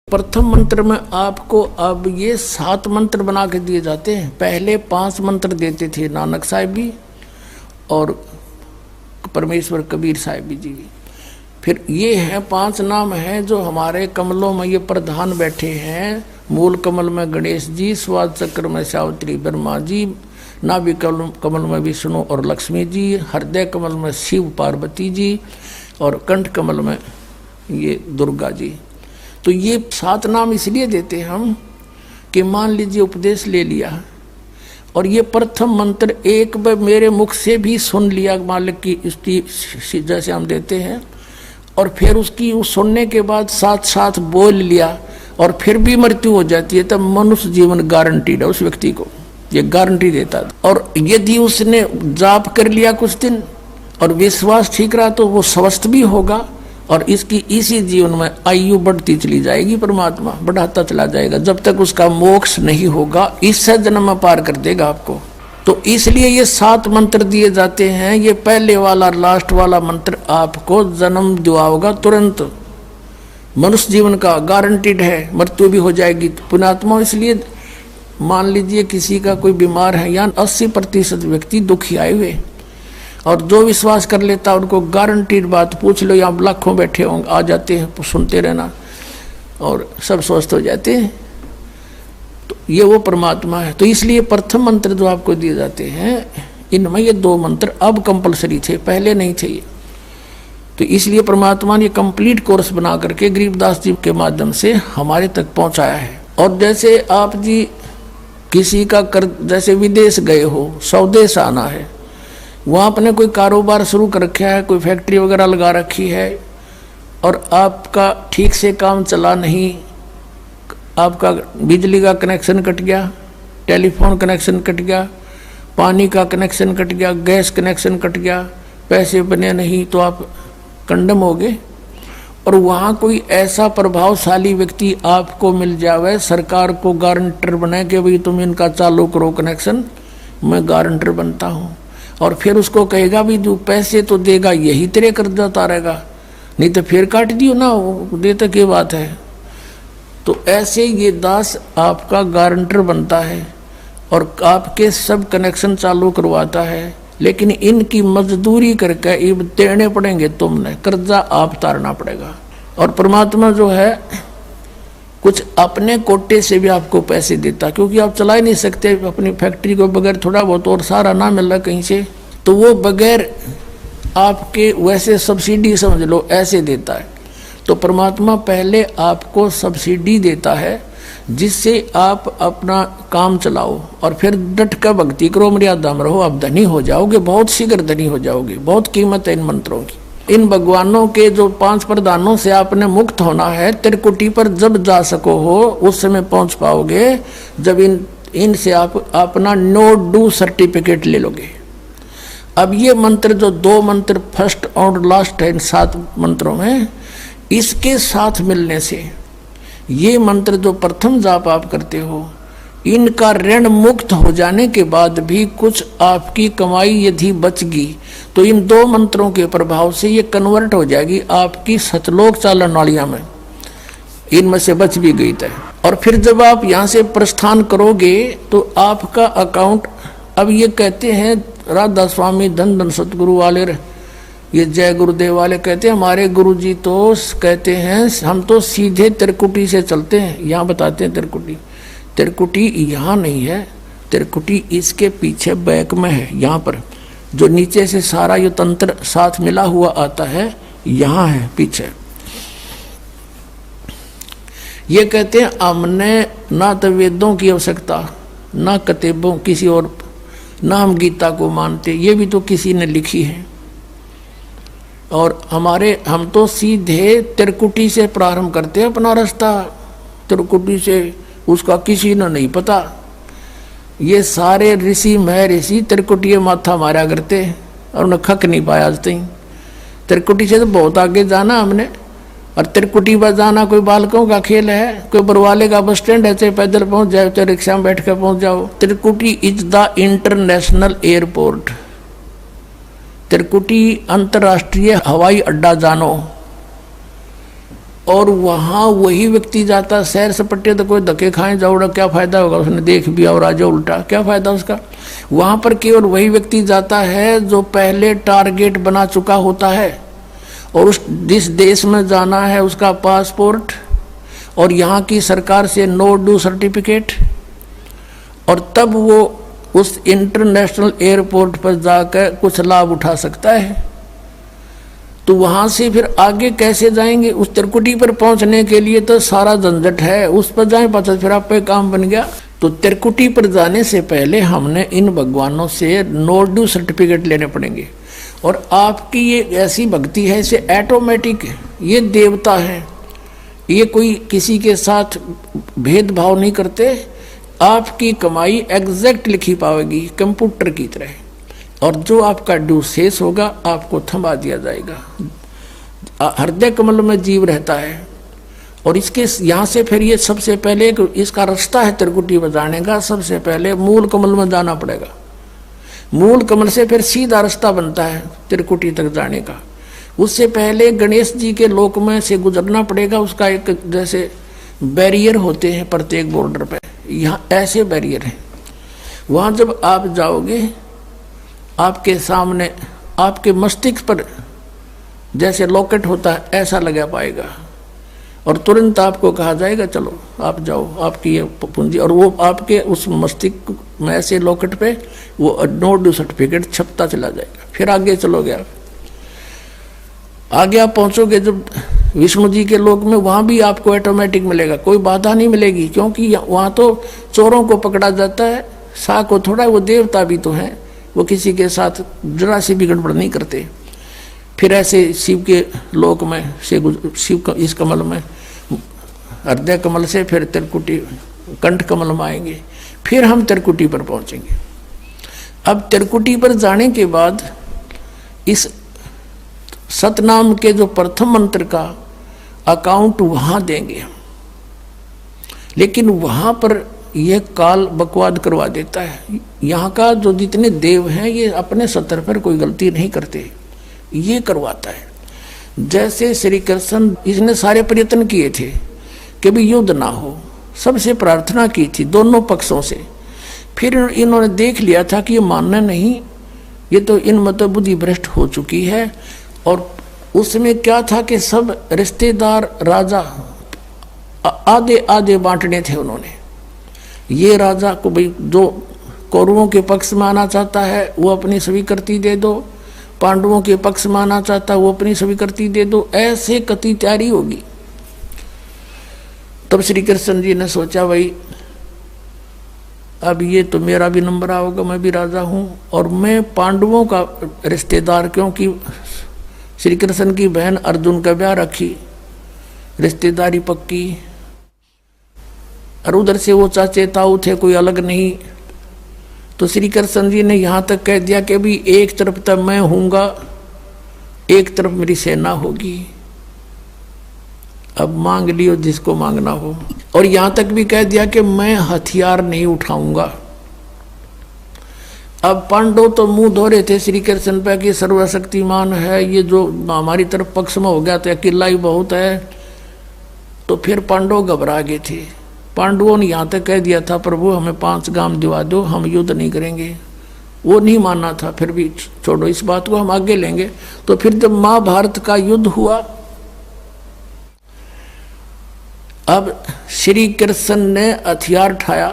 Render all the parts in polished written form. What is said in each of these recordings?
प्रथम मंत्र में आपको अब ये 7 मंत्र बना के दिए जाते हैं। पहले 5 मंत्र देते थे नानक साहिब भी और परमेश्वर कबीर साहिब जी। फिर ये है 5 नाम हैं जो हमारे कमलों में ये प्रधान बैठे हैं। मूल कमल में गणेश जी, स्वाद चक्र में सावित्री ब्रह्मा जी, नाभि कमल में विष्णु और लक्ष्मी जी, हृदय कमल में शिव पार्वती जी और कंठ कमल में ये दुर्गा जी। तो ये 7 नाम इसलिए देते हम कि मान लीजिए उपदेश ले लिया और ये प्रथम मंत्र एक बार मेरे मुख से भी सुन लिया मालिक की स्तुति जैसे हम देते हैं, और फिर उसकी सुनने के बाद साथ साथ बोल लिया और फिर भी मृत्यु हो जाती है, तब मनुष्य जीवन गारंटीड है उस व्यक्ति को, ये गारंटी देता है। और यदि उसने जाप कर लिया कुछ दिन और विश्वास ठीक रहा तो वो स्वस्थ भी होगा और इसकी इसी जीवन में आयु बढ़ती चली जाएगी, परमात्मा बढ़ाता चला जाएगा जब तक उसका मोक्ष नहीं होगा, इस जन्म में पार कर देगा आपको। तो इसलिए ये 7 मंत्र दिए जाते हैं। ये पहले वाला लास्ट वाला मंत्र आपको जन्म दिलाएगा तुरंत, मनुष्य जीवन का गारंटीड है, मृत्यु भी हो जाएगी पुण्यात्मा। इसलिए मान लीजिए किसी का कोई बीमार है या 80% व्यक्ति दुखी आए हुए, और जो विश्वास कर लेता उनको गारंटीड बात पूछ लो, यहाँ लाखों बैठे होंगे आ जाते हैं, सुनते रहना और सब स्वस्थ हो जाते हैं। तो ये वो परमात्मा है। तो इसलिए प्रथम मंत्र जो आपको दिए जाते हैं इनमें ये 2 मंत्र अब कंपलसरी थे, पहले नहीं थे ये। तो इसलिए परमात्मा ने कंप्लीट कोर्स बना करके गरीबदास जी के माध्यम से हमारे तक पहुंचाया है। और जैसे आप जी किसी का जैसे विदेश गए हो, स्वदेश आना है, वहाँ आपने कोई कारोबार शुरू कर रखा है, कोई फैक्ट्री वगैरह लगा रखी है और आपका ठीक से काम चला नहीं, आपका बिजली का कनेक्शन कट गया, टेलीफोन कनेक्शन कट गया, पानी का कनेक्शन कट गया, गैस कनेक्शन कट गया, पैसे बने नहीं तो आप कंडम हो गए। और वहाँ कोई ऐसा प्रभावशाली व्यक्ति आपको मिल जावे, सरकार को गारंटर बनाए कि भाई तुम इनका चालू करो कनेक्शन, मैं गारंटर बनता हूँ, और फिर उसको कहेगा भी जो पैसे तो देगा यही तेरे कर्जा उतारेगा, नहीं तो फिर काट दियो ना, वो देता क्या बात है। तो ऐसे ये दास आपका गारंटर बनता है और आपके सब कनेक्शन चालू करवाता है, लेकिन इनकी मजदूरी करके ये देने पड़ेंगे, तुमने कर्जा आप उतारना पड़ेगा। और परमात्मा जो है कुछ अपने कोटे से भी आपको पैसे देता, क्योंकि आप चला ही नहीं सकते अपनी फैक्ट्री को बगैर थोड़ा बहुत और सारा ना मिल रहा कहीं से, तो वो बगैर आपके वैसे सब्सिडी समझ लो ऐसे देता है। तो परमात्मा पहले आपको सब्सिडी देता है जिससे आप अपना काम चलाओ और फिर डट कर भक्ति करो, मर्यादा में रहो, आप धनी हो जाओगे, बहुत शीघ्र धनी हो जाओगे। बहुत कीमत है इन मंत्रों की। इन भगवानों के जो 5 प्रधानों से आपने मुक्त होना है, त्रिकुटी पर जब जा सको हो उस समय पहुंच पाओगे जब इनसे आप अपना नो डू सर्टिफिकेट ले लोगे। अब ये मंत्र जो 2 मंत्र फर्स्ट और लास्ट है इन 7 मंत्रों में, इसके साथ मिलने से ये मंत्र जो प्रथम जाप आप करते हो, इनका ऋण मुक्त हो जाने के बाद भी कुछ आपकी कमाई यदि बचगी तो इन 2 मंत्रों के प्रभाव से ये कन्वर्ट हो जाएगी आपकी सतलोक चालन वालिया में, इनमें से बच भी गई तय। और फिर जब आप यहाँ से प्रस्थान करोगे तो आपका अकाउंट, अब ये कहते हैं राधा स्वामी धन धन सतगुरु वाले, ये जय गुरुदेव वाले कहते हैं, हमारे गुरुजी तो कहते हैं हम तो सीधे त्रिकुटी से चलते हैं। यहाँ बताते हैं त्रिकुटी यहाँ नहीं है, त्रिकुटी इसके पीछे बैक में है, यहाँ पर जो नीचे से सारा ये तंत्र साथ मिला हुआ आता है, यहाँ है पीछे। ये कहते हैं हमने ना तो वेदों की आवश्यकता, ना किताबों किसी और, ना हम गीता को मानते, ये भी तो किसी ने लिखी है, और हम तो सीधे त्रिकुटी से प्रारंभ करते हैं अपना रास्ता, त्रिकुटी से उसका किसी ने नहीं पता। ये सारे ऋषि महर्षि त्रिकुटी माथा मारा करते और उन्हें खक नहीं पाया आज तक। त्रिकुटी से तो बहुत आगे जाना हमने, और त्रिकुटी पर जाना कोई बालकों का खेल है, कोई बरवाले का बस स्टैंड है, चाहे पैदल पहुंच जाओ चाहे रिक्शा में बैठ कर पहुंच जाओ। त्रिकुटी इज द इंटरनेशनल एयरपोर्ट, त्रिकुटी अंतर्राष्ट्रीय हवाई अड्डा जानो। और वहाँ वही व्यक्ति जाता सैर सपट्टे, तो कोई धक्के खाए जाओड़ा क्या फायदा होगा, उसने देख भी और आ जाओ उल्टा, क्या फायदा उसका। वहाँ पर केवल वही व्यक्ति जाता है जो पहले टारगेट बना चुका होता है, और उस जिस देश में जाना है उसका पासपोर्ट और यहाँ की सरकार से नो ड्यू सर्टिफिकेट, और तब वो उस इंटरनेशनल एयरपोर्ट पर जाकर कुछ लाभ उठा सकता है। तो वहाँ से फिर आगे कैसे जाएंगे, उस त्रिकुटी पर पहुँचने के लिए तो सारा झंझट है, उस पर जाए पता फिर आप पे काम बन गया। तो त्रिकुटी पर जाने से पहले हमने इन भगवानों से नो ड्यू सर्टिफिकेट लेने पड़ेंगे। और आपकी ये ऐसी भक्ति है, इसे ऑटोमेटिक, ये देवता है, ये कोई किसी के साथ भेदभाव नहीं करते, आपकी कमाई एग्जैक्ट लिखी पाएगी कंप्यूटर की तरह, और जो आपका ड्यू शेष होगा आपको थमा दिया जाएगा। हृदय कमल में जीव रहता है, और इसके यहाँ से फिर ये सबसे पहले इसका रास्ता है त्रिकुटी बजाने का, सबसे पहले मूल कमल में जाना पड़ेगा। मूल कमल से फिर सीधा रास्ता बनता है त्रिकुटी तक जाने का। उससे पहले गणेश जी के लोक में से गुजरना पड़ेगा, उसका एक जैसे बैरियर होते हैं प्रत्येक बॉर्डर पे, यहाँ ऐसे बैरियर हैं। वहाँ जब आप जाओगे आपके सामने आपके मस्तिष्क पर जैसे लॉकेट होता है ऐसा लगा पाएगा, और तुरंत आपको कहा जाएगा चलो आप जाओ, आपकी ये पूंजी, और वो आपके उस मस्तिष्क में ऐसे लॉकेट पे वो नो ड्यू सर्टिफिकेट छपता चला जाएगा। फिर आगे चलोगे आप, आगे आप पहुँचोगे जब विष्णु जी के लोक में, वहाँ भी आपको ऑटोमेटिक मिलेगा, कोई बाधा नहीं मिलेगी, क्योंकि वहाँ तो चोरों को पकड़ा जाता है, सा को थोड़ा, वो देवता भी तो हैं, वो किसी के साथ जरा सी भी गड़बड़ नहीं करते। फिर ऐसे शिव के लोक में से शिव इस कमल में हृदय कमल से फिर त्रिकुटी कंठ कमल में आएंगे, फिर हम त्रिकुटी पर पहुंचेंगे। अब त्रिकुटी पर जाने के बाद इस सतनाम के जो प्रथम मंत्र का अकाउंट वहाँ देंगे, लेकिन वहाँ पर यह काल बकवाद करवा देता है। यहाँ का जो जितने देव हैं ये अपने सतर पर कोई गलती नहीं करते, ये करवाता है। जैसे श्री कृष्ण, इसने सारे प्रयत्न किए थे कि भी युद्ध ना हो, सबसे प्रार्थना की थी दोनों पक्षों से, फिर इन्होंने देख लिया था कि ये मानना नहीं, ये तो इन मत बुद्धि भ्रष्ट हो चुकी है। और उसमें क्या था कि सब रिश्तेदार राजा आधे आधे बांटने थे उन्होंने। ये राजा को भाई जो कौरवों के पक्ष में आना चाहता है वो अपनी स्वीकृति दे दो, पांडवों के पक्ष में आना चाहता है वो अपनी स्वीकृति दे दो, ऐसे कति तैयारी होगी। तब श्री कृष्ण जी ने सोचा भाई अब ये तो मेरा भी नंबर आओगा, मैं भी राजा हूँ और मैं पांडवों का रिश्तेदार, क्योंकि श्री कृष्ण की बहन अर्जुन का ब्याह रखी, रिश्तेदारी पक्की, और उधर से वो चाचे ताऊ थे, कोई अलग नहीं। तो श्री कृष्ण जी ने यहाँ तक कह दिया कि भी एक तरफ तक मैं हूँगा, एक तरफ मेरी सेना होगी, अब मांग लियो जिसको मांगना हो। और यहाँ तक भी कह दिया कि मैं हथियार नहीं उठाऊंगा। अब पांडव तो मुंह धो रहे थे श्री कृष्ण पे कि सर्वशक्तिमान है, ये जो हमारी तरफ पक्ष में हो गया तो अकेला ही बहुत है। तो फिर पांडव घबरा गए थे। पांडवों ने यहाँ तक कह दिया था प्रभु हमें 5 गांव दिवा दो, हम युद्ध नहीं करेंगे। वो नहीं मानना था, फिर भी छोड़ो इस बात को, हम आगे लेंगे। तो फिर जब महाभारत का युद्ध हुआ, अब श्री कृष्ण ने हथियार उठाया,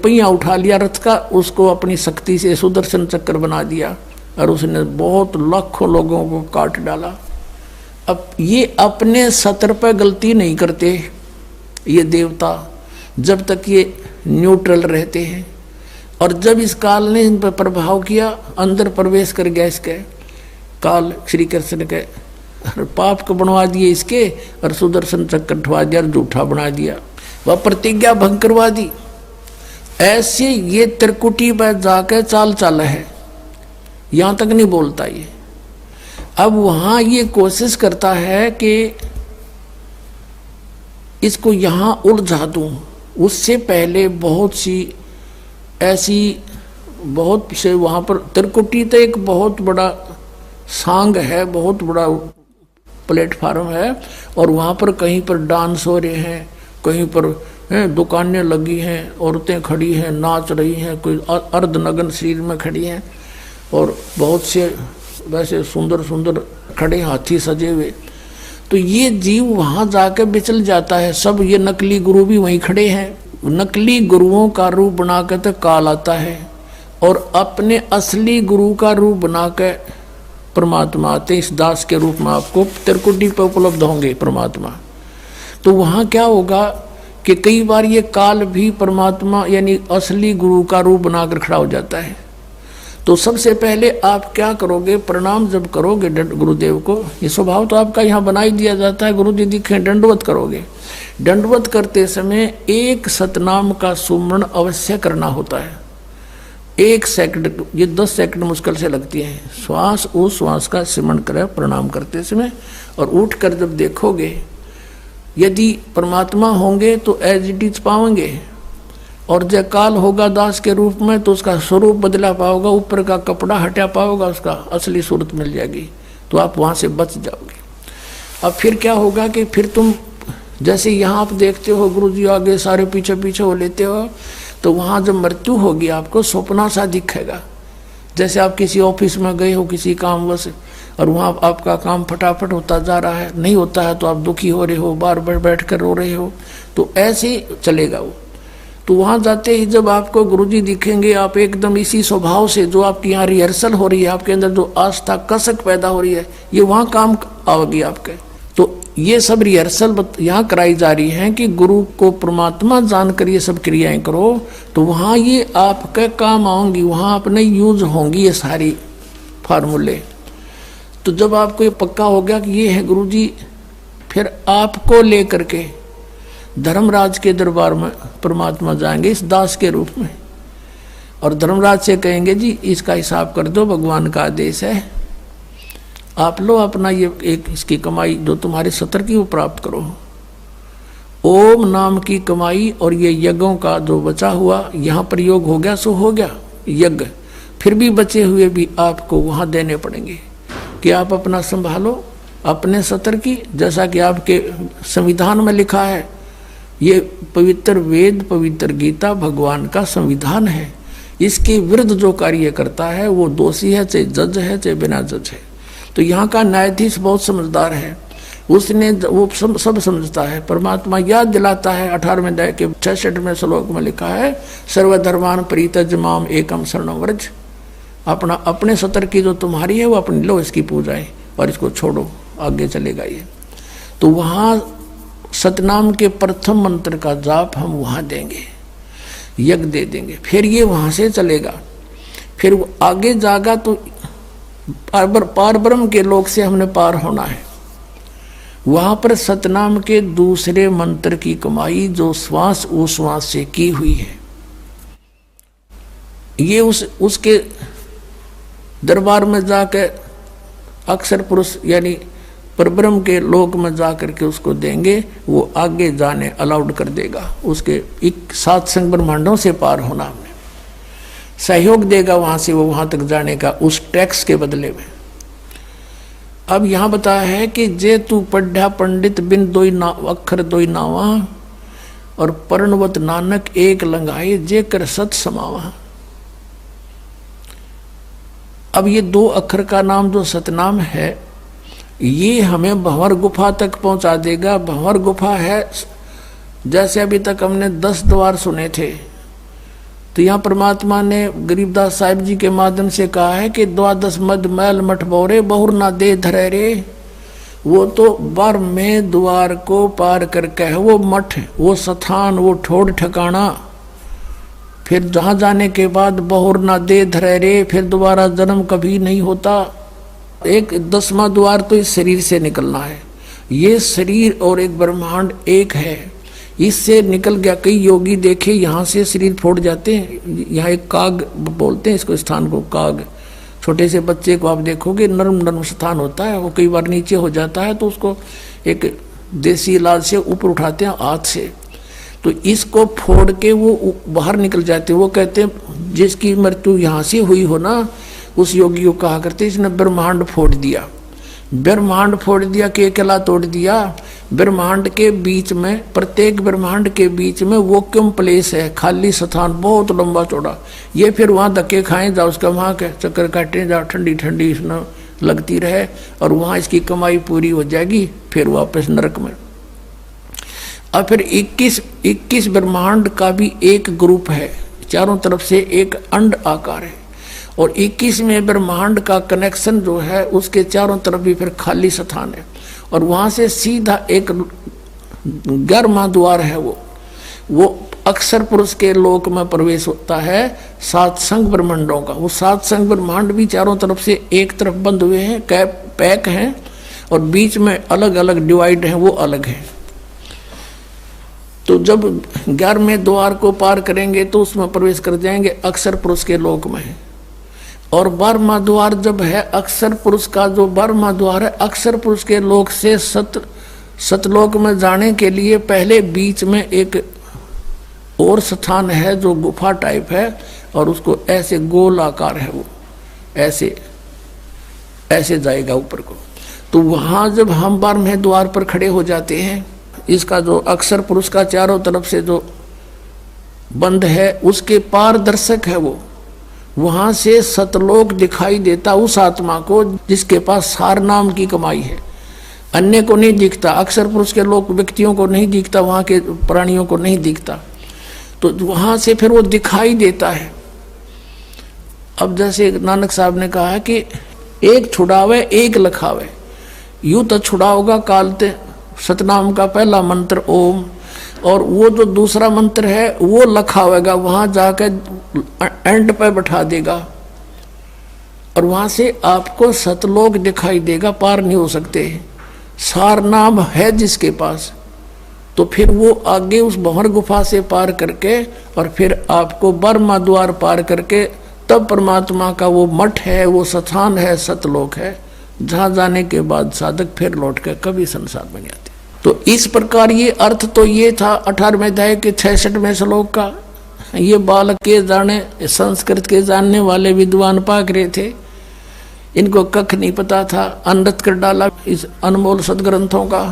पहिया उठा लिया रथ का, उसको अपनी शक्ति से सुदर्शन चक्र बना दिया और उसने बहुत लाखों लोगों को काट डाला। अब ये अपने सतर पर गलती नहीं करते ये देवता, जब तक ये न्यूट्रल रहते हैं। और जब इस काल ने इन पर प्रभाव किया, अंदर प्रवेश कर गया इसके काल, श्री कृष्ण के पाप को बनवा दिए इसके, और सुदर्शन चक्र उठवा दिया और झूठा बना दिया, वह प्रतिज्ञा भंग करवा दी। ऐसे ये त्रिकुटी पर जाकर चाल चाल है, यहाँ तक नहीं बोलता ये। अब वहाँ ये कोशिश करता है कि इसको यहाँ उलझा दूँ। उससे पहले बहुत सी ऐसी बहुत से वहाँ पर त्रिकुटी तो एक बहुत बड़ा सांग है, बहुत बड़ा प्लेटफार्म है, और वहाँ पर कहीं पर डांस हो रहे हैं, कहीं पर दुकानें लगी हैं, औरतें खड़ी हैं, नाच रही हैं, कोई अर्धनग्न शरीर में खड़ी हैं, और बहुत से वैसे सुंदर सुंदर खड़े हाथी सजे हुए। तो ये जीव वहाँ जाकर बिचल जाता है। सब ये नकली गुरु भी वहीं खड़े हैं, नकली गुरुओं का रूप बनाकर तो काल आता है, और अपने असली गुरु का रूप बनाकर परमात्मा आते। इस दास के रूप में आपको त्रिकुटी पर उपलब्ध होंगे परमात्मा। तो वहाँ क्या होगा कि कई बार ये काल भी परमात्मा यानी असली गुरु का रूप बनाकर खड़ा हो जाता है। तो सबसे पहले आप क्या करोगे, प्रणाम जब करोगे गुरुदेव को, ये स्वभाव तो आपका यहाँ बना ही दिया जाता है, गुरु जी दिखे दंडवत करोगे। दंडवत करते समय एक सतनाम का सुमरण अवश्य करना होता है। 1 सेकंड, ये 10 सेकंड मुश्किल से लगती है। श्वास उस श्वास का सिमरण करें प्रणाम करते समय, और उठकर जब देखोगे यदि परमात्मा होंगे तो एज इट इज पाओगे, और जब काल होगा दास के रूप में तो उसका स्वरूप बदला पाओगे, ऊपर का कपड़ा हटा पाओगा, उसका असली सूरत मिल जाएगी, तो आप वहाँ से बच जाओगे। अब फिर क्या होगा कि फिर तुम जैसे यहाँ आप देखते हो गुरु जी आगे सारे पीछे पीछे हो लेते हो, तो वहाँ जब मृत्यु होगी आपको स्वप्ना सा दिखेगा। जैसे आप किसी ऑफिस में गए हो किसी कामवश, और वहाँ आपका काम फटाफट होता जा रहा है, नहीं होता है तो आप दुखी हो रहे हो, बार बार बैठ कर रो रहे हो, तो ऐसे ही चलेगा वो। तो वहाँ जाते ही जब आपको गुरुजी दिखेंगे, आप एकदम इसी स्वभाव से जो आपकी यहाँ रिहर्सल हो रही है, आपके अंदर जो आस्था कसक पैदा हो रही है, ये वहाँ काम आओगी आपके। तो ये सब रिहर्सल यहाँ कराई जा रही है कि गुरु को परमात्मा जानकर ये सब क्रियाएं करो, तो वहाँ ये आपके काम आऊँगी, वहाँ अपने यूज होंगी ये सारी फार्मूले। तो जब आपको ये पक्का हो गया कि ये है गुरुजी, फिर आपको लेकर के धर्मराज के दरबार में परमात्मा जाएंगे इस दास के रूप में, और धर्मराज से कहेंगे जी इसका हिसाब कर दो, भगवान का आदेश है, आप लो अपना ये एक इसकी कमाई जो तुम्हारे सत्र की वो प्राप्त करो। ओम नाम की कमाई और ये यज्ञों का जो बचा हुआ यहाँ प्रयोग हो गया सो हो गया यज्ञ, फिर भी बचे हुए भी आपको वहाँ देने पड़ेंगे कि आप अपना संभालो अपने सत्र की। जैसा कि आपके संविधान में लिखा है, ये पवित्र वेद पवित्र गीता भगवान का संविधान है, इसके विरुद्ध जो कार्य करता है वो दोषी है, चाहे जज है चाहे बिना जज है। तो यहाँ का न्यायाधीश बहुत समझदार है, उसने वो सब समझता है। परमात्मा याद दिलाता है 18वें अध्याय के 66वें श्लोक में लिखा है, सर्वधर्मान परित्यज माम एकम शरणं व्रज। अपना अपने सत्र की जो तुम्हारी है वो अपनी लो, इसकी पूजाएं, और इसको छोड़ो, आगे चलेगा ये। तो वहाँ सतनाम के प्रथम मंत्र का जाप हम वहाँ देंगे, यज्ञ दे देंगे, फिर ये वहाँ से चलेगा, फिर वो आगे जागा तो पार ब्रह्म के लोक से हमने पार होना है। वहाँ पर सतनाम के दूसरे मंत्र की कमाई जो श्वास उश्वास से की हुई है, ये उसके दरबार में जाकर अक्षर पुरुष यानी परब्रह्म के लोक में जा करके उसको देंगे, वो आगे जाने अलाउड कर देगा, उसके 7 संग ब्रह्मांडों से पार होना हमने सहयोग देगा वहाँ से वो वहाँ तक जाने का, उस टैक्स के बदले में। अब यहाँ बताया है कि जे तू पढ़ा पंडित बिन दोई ना अक्षर दोई नावा, और पर्णवत नानक एक लंगाए जे कर सत समावा। अब ये 2 अक्षर का नाम जो सतनाम है, ये हमें भंवर गुफा तक पहुंचा देगा। भंवर गुफा है, जैसे अभी तक हमने 10 द्वार सुने थे, तो यहाँ परमात्मा ने गरीबदास साहिब जी के माध्यम से कहा है कि 12 मद मैल मठ बोरे बहुर ना दे धरे रे। वो तो 12वें द्वार को पार करके है वो मठ, वो स्थान, वो ठोड़ ठिकाना, फिर जहाँ जाने के बाद बहुर ना दे धरे रे, फिर दोबारा जन्म कभी नहीं होता। एक 10वां द्वार तो इस शरीर से निकलना है, ये शरीर और एक ब्रह्मांड एक है, इससे निकल गया। कई योगी देखे यहाँ से शरीर फोड़ जाते हैं, यहाँ एक काग बोलते हैं इसको, स्थान को काग। छोटे से बच्चे को आप देखोगे नर्म नर्म स्थान होता है, वो कई बार नीचे हो जाता है तो उसको एक देसी इलाज से ऊपर उठाते हैं हाथ से, तो इसको फोड़ के वो बाहर निकल जाते हैं। वो कहते हैं जिसकी मृत्यु यहाँ से हुई हो ना, उस योगी को कहा करते इसने ब्रह्मांड फोड़ दिया। ब्रह्मांड फोड़ दिया, केकला तोड़ दिया। ब्रह्मांड के बीच में, प्रत्येक ब्रह्मांड के बीच में वैक्यूम प्लेस है, खाली स्थान, बहुत लंबा चौड़ा। ये फिर वहाँ धक्के खाएं जाओ, उसका वहाँ के चक्कर काटे जाओ, ठंडी ठंडी इसमें लगती रहे, और वहाँ इसकी कमाई पूरी हो जाएगी, फिर वापस नरक में। और फिर 21 ब्रह्मांड का भी एक ग्रुप है, चारों तरफ से एक अंड आकार है, और 21वें ब्रह्मांड का कनेक्शन जो है उसके चारों तरफ भी फिर खाली स्थान है, और वहाँ से सीधा एक 11वां द्वार है, वो अक्षर पुरुष के लोक में प्रवेश होता है, 7 संघ ब्रह्मांडों का। वो 7 संघ ब्रह्मांड भी चारों तरफ से एक तरफ बंद हुए हैं, पैक हैं, और बीच में अलग अलग डिवाइड हैं, वो अलग है। तो जब 11वें द्वार को पार करेंगे तो उसमें प्रवेश कर जाएंगे, अक्षर पुरुष के लोक में। और 12वां द्वार जब है अक्षर पुरुष का, जो 12वां द्वार है अक्षर पुरुष के लोक से सतलोक में जाने के लिए पहले बीच में एक और स्थान है जो गुफा टाइप है, और उसको ऐसे गोल आकार है, वो ऐसे ऐसे जाएगा ऊपर को। तो वहाँ जब हम 12वें द्वार पर खड़े हो जाते हैं, इसका जो अक्षर पुरुष का चारों तरफ से जो बंद है उसके पारदर्शक है, वो वहां से सतलोक दिखाई देता उस आत्मा को जिसके पास सार नाम की कमाई है। अन्य को नहीं दिखता, अक्षर पुरुष के लोग व्यक्तियों को नहीं दिखता, वहां के प्राणियों को नहीं दिखता, तो वहां से फिर वो दिखाई देता है। अब जैसे नानक साहब ने कहा है कि एक छुड़ावे एक लखावे, यूं तो छुड़ाओगा कालते सतनाम का पहला मंत्र ओम, और वो जो दूसरा मंत्र है वो लखावेगा, वहां जाकर एंड पे बैठा देगा, और वहां से आपको सतलोक दिखाई देगा, पार नहीं हो सकते। सार नाम है जिसके पास, तो फिर वो आगे उस भंवर गुफा से पार करके, और फिर आपको 12वां द्वार पार करके तब परमात्मा का वो मठ है, वो स्थान है, सतलोक है, जहां जाने के बाद साधक फिर लौट कर कभी संसार में नहीं आते। तो इस प्रकार ये अर्थ तो ये था 18वें अध्याय के 66वें श्लोक का। ये बालक के जाने, संस्कृत के जानने वाले विद्वान पाक रहे थे, इनको कख नहीं पता था, अनृत कर डाला इस अनमोल सदग्रंथों का।